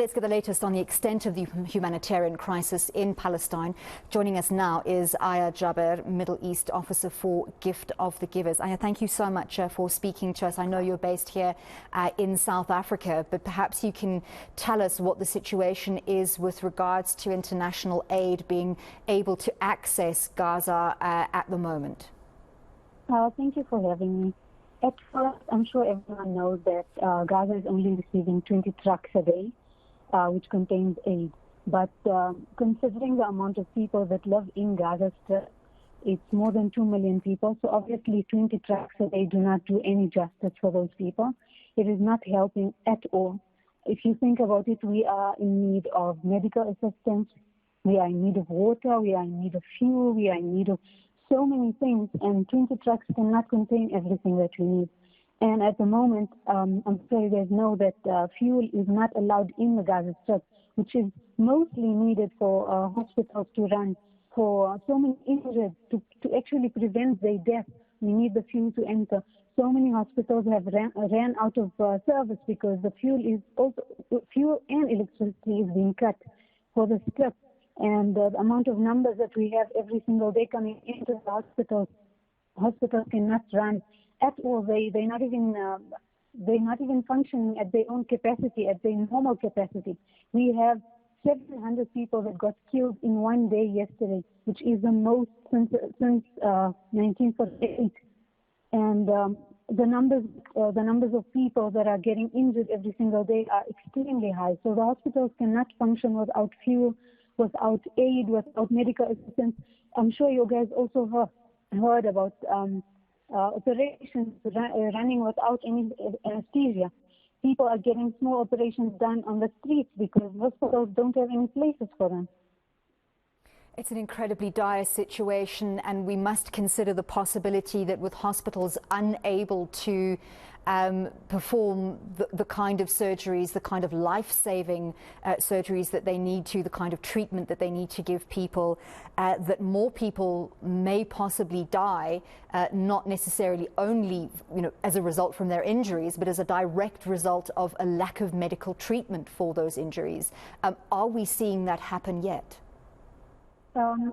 Let's get the latest on the extent of the humanitarian crisis in Palestine. Joining us now is Ayah Jaber, Middle East Officer for Gift of the Givers. Ayah, thank you so much for speaking to us. I know you're based here in South Africa, but perhaps you can tell us what the situation is with regards to international aid being able to access Gaza at the moment. Thank you for having me. At first, I'm sure everyone knows that Gaza is only receiving 20 trucks a day, which contains aid. But considering the amount of people that live in Gaza Strip, it's more than 2 million people. So obviously 20 trucks a day do not do any justice for those people. It is not helping at all. If you think about it, we are in need of medical assistance. We are in need of water. We are in need of fuel. We are in need of so many things, and 20 trucks cannot contain everything that we need. And at the moment, I'm sorry, there's no that fuel is not allowed in the Gaza Strip, which is mostly needed for hospitals to run, for so many injured to actually prevent their death. We need the fuel to enter. So many hospitals have ran out of service because the fuel and electricity is being cut for the strip. And the amount of numbers that we have every single day coming into the hospitals cannot run at all. They're not even functioning at their own capacity, at their normal capacity. We have 700 people that got killed in one day yesterday, which is the most since 1948. And the numbers of people that are getting injured every single day are extremely high. So the hospitals cannot function without fuel, without aid, without medical assistance. I'm sure you guys also heard about operations running without any anesthesia. People are getting small operations done on the streets because hospitals don't have any places for them. It's an incredibly dire situation, and we must consider the possibility that with hospitals unable to perform the kind of surgeries, the kind of life-saving surgeries that they need to, the kind of treatment that they need to give people, that more people may possibly die, not necessarily only as a result from their injuries, but as a direct result of a lack of medical treatment for those injuries. Are we seeing that happen yet?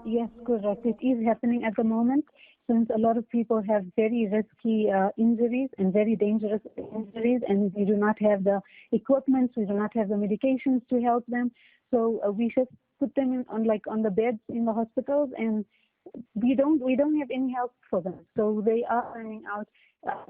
Yes, correct. It is happening at the moment, since a lot of people have very risky injuries and very dangerous injuries, and we do not have the equipment, we do not have the medications to help them. So we should put them on the beds in the hospitals, and we don't have any help for them. So they are running out.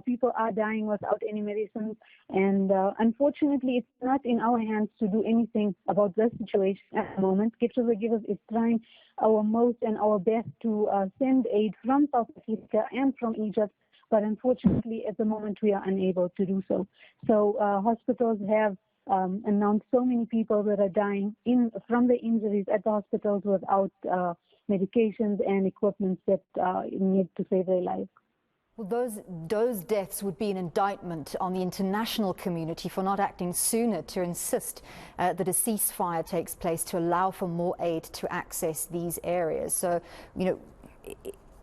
People are dying without any medicines, and unfortunately, it's not in our hands to do anything about this situation at the moment. Givers Ayah Jaber is trying our most and our best to send aid from South Africa and from Egypt, but unfortunately, at the moment, we are unable to do so. So hospitals have announced so many people that are dying from the injuries at the hospitals without medications and equipment that need to save their lives. Well, those deaths would be an indictment on the international community for not acting sooner to insist that a ceasefire takes place to allow for more aid to access these areas. So,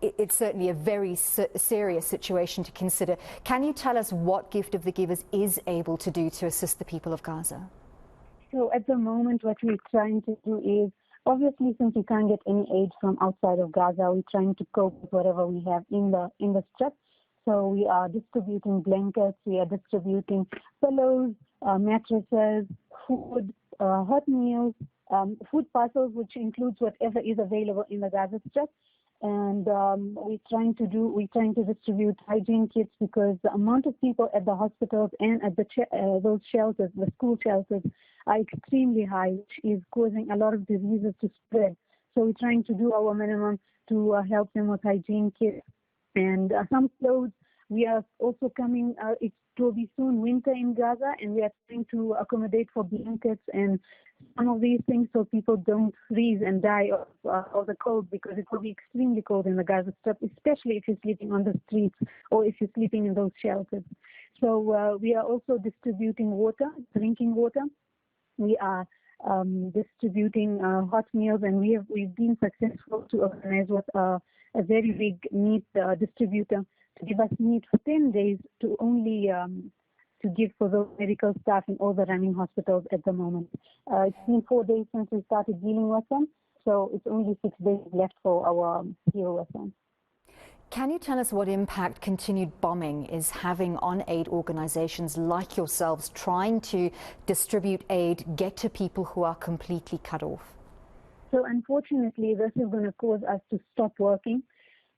it's certainly a very serious situation to consider. Can you tell us what Gift of the Givers is able to do to assist the people of Gaza? So at the moment, what we're trying to do is, obviously, since we can't get any aid from outside of Gaza, we're trying to cope with whatever we have in the strip. So we are distributing blankets, we are distributing pillows, mattresses, food, hot meals, food parcels, which includes whatever is available in the Gaza Strip. And we're trying to distribute hygiene kits, because the amount of people at the hospitals and at those shelters, the school shelters, are extremely high, which is causing a lot of diseases to spread. So we're trying to do our minimum to help them with hygiene kits and some clothes. We are also coming, it will be soon winter in Gaza, and we are trying to accommodate for blankets and some of these things so people don't freeze and die of the cold, because it will be extremely cold in the Gaza Strip, especially if you're sleeping on the streets or if you're sleeping in those shelters. So we are also distributing water, drinking water. We are distributing hot meals, and we've been successful to organize with a very big meat distributor to give us meat for 10 days to only to give for the medical staff in all the running hospitals at the moment. It's been 4 days since we started dealing with them, so it's only 6 days left for our deal with them. Can you tell us what impact continued bombing is having on aid organizations like yourselves trying to distribute aid, get to people who are completely cut off? So unfortunately, this is going to cause us to stop working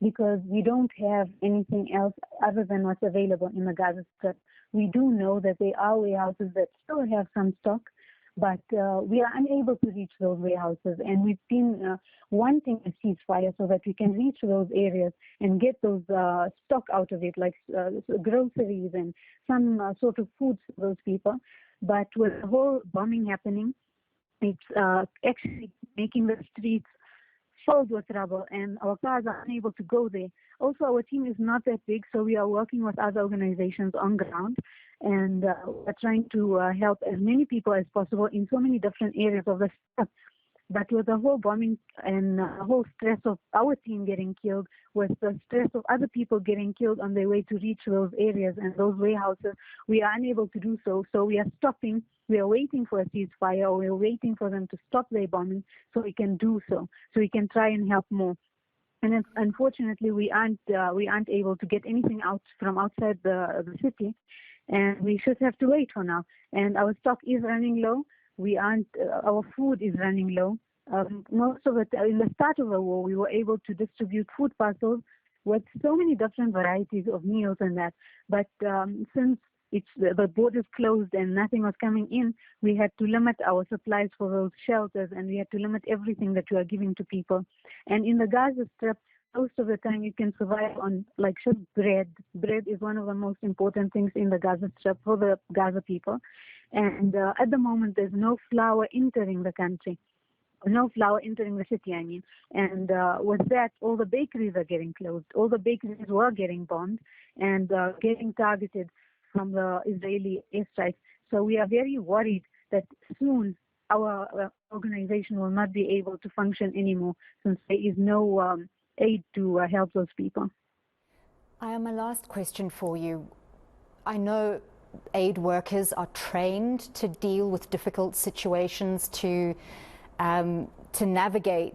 because we don't have anything else other than what's available in the Gaza Strip. We do know that there are warehouses that still have some stock, but we are unable to reach those warehouses, and we've been wanting a ceasefire so that we can reach those areas and get those stock out of it, like groceries and some sort of food for those people. But with the whole bombing happening, it's actually making the streets filled with rubble, and our cars are unable to go there. Also, our team is not that big, so we are working with other organizations on ground, and we're trying to help as many people as possible in so many different areas of the state. But with the whole bombing and the whole stress of our team getting killed, with the stress of other people getting killed on their way to reach those areas and those warehouses, we are unable to do so. So we are stopping. We are waiting for a ceasefire, or we are waiting for them to stop their bombing so we can do so we can try and help more. And unfortunately, we aren't able to get anything out from outside the city, and we should have to wait for now. And our stock is running low. Our food is running low. Most of it, in the start of the war, we were able to distribute food parcels with so many different varieties of meals and that. But since the borders closed and nothing was coming in, we had to limit our supplies for those shelters, and we had to limit everything that we are giving to people. And in the Gaza Strip, most of the time you can survive on just bread. Bread is one of the most important things in the Gaza Strip for the Gaza people. And at the moment, there's no flour entering the country. No flour entering the city, I mean. And with that, all the bakeries are getting closed. All the bakeries were getting bombed and getting targeted from the Israeli airstrikes. So we are very worried that soon our organization will not be able to function anymore, since there is no aid to help those people. My last question for you. I know aid workers are trained to deal with difficult situations, to navigate,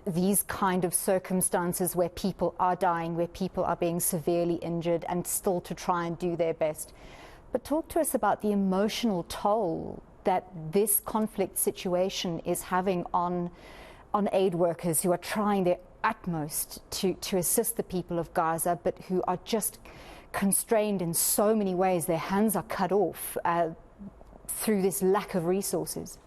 these kind of circumstances where people are dying, where people are being severely injured, and still to try and do their best. But talk to us about the emotional toll that this conflict situation is having on aid workers who are trying their utmost to assist the people of Gaza, but who are just constrained in so many ways. Their hands are cut off through this lack of resources.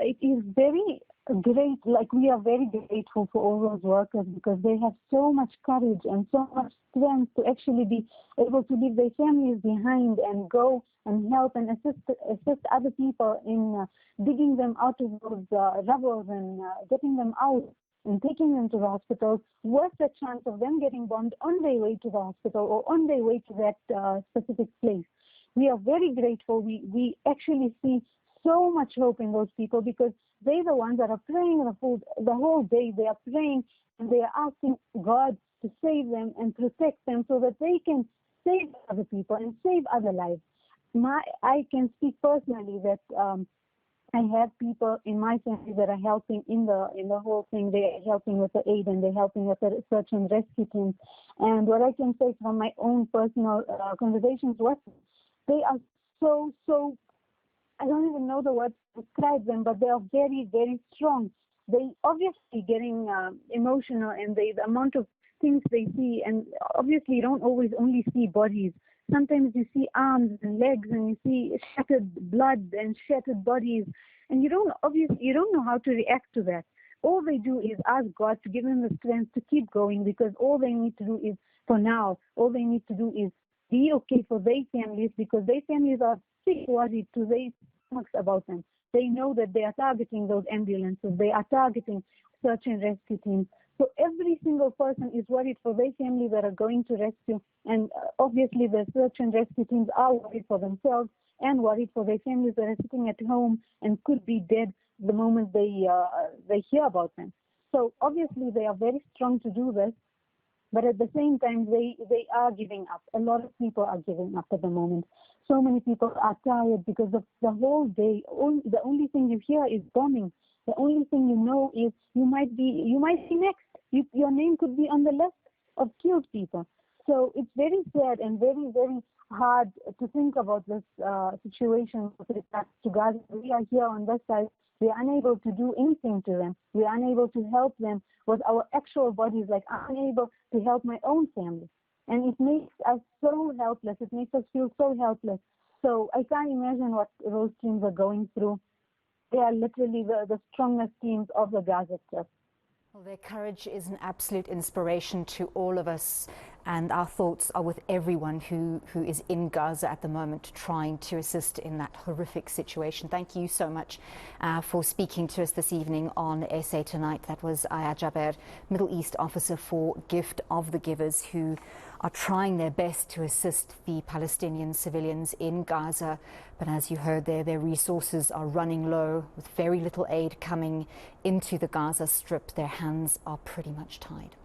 It is very great, we are very grateful for all those workers, because they have so much courage and so much strength to actually be able to leave their families behind and go and help and assist other people in digging them out of those rubbles and getting them out and taking them to the hospital, with the chance of them getting bombed on their way to the hospital or on their way to that specific place. We are very grateful. We actually see so much hope in those people, because they're the ones that are praying the whole day. They are praying and they are asking God to save them and protect them so that they can save other people and save other lives. I can speak personally that I have people in my family that are helping in the whole thing. They are helping with the aid, and they're helping with the search and rescue teams. And what I can say from my own personal conversations with them, they are so, I don't even know the word to describe them, but they are very, very strong. They obviously getting emotional, and the amount of things they see, and obviously you don't always only see bodies. Sometimes you see arms and legs, and you see shattered blood and shattered bodies, and you don't know how to react to that. All they do is ask God to give them the strength to keep going, because all they need to do is, for now, all they need to do is be okay for their families, because their families are sick worried to their stomachs about them. They know that they are targeting those ambulances, they are targeting search and rescue teams. So every single person is worried for their family that are going to rescue, and obviously the search and rescue teams are worried for themselves and worried for their families that are sitting at home and could be dead the moment they hear about them. So obviously they are very strong to do this, But at the same time, they are giving up. A lot of people are giving up at the moment. So many people are tired because of the whole day. The only thing you hear is bombing. The only thing you know is you might be next. Your name could be on the list of killed people. So it's very sad and very, very hard to think about this situation with respect to Gaza. We are here on this side. We are unable to do anything to them. We are unable to help them with our actual bodies. Like, I'm unable to help my own family. And it makes us so helpless. It makes us feel so helpless. So I can't imagine what those teams are going through. They are literally the strongest teams of the Gaza Strip. Well, their courage is an absolute inspiration to all of us, and our thoughts are with everyone who is in Gaza at the moment trying to assist in that horrific situation. Thank you so much for speaking to us this evening on SA Tonight. That was Ayah Jaber, Middle East officer for Gift of the Givers, who are trying their best to assist the Palestinian civilians in Gaza. But as you heard there, their resources are running low with very little aid coming into the Gaza Strip. Their hands are pretty much tied.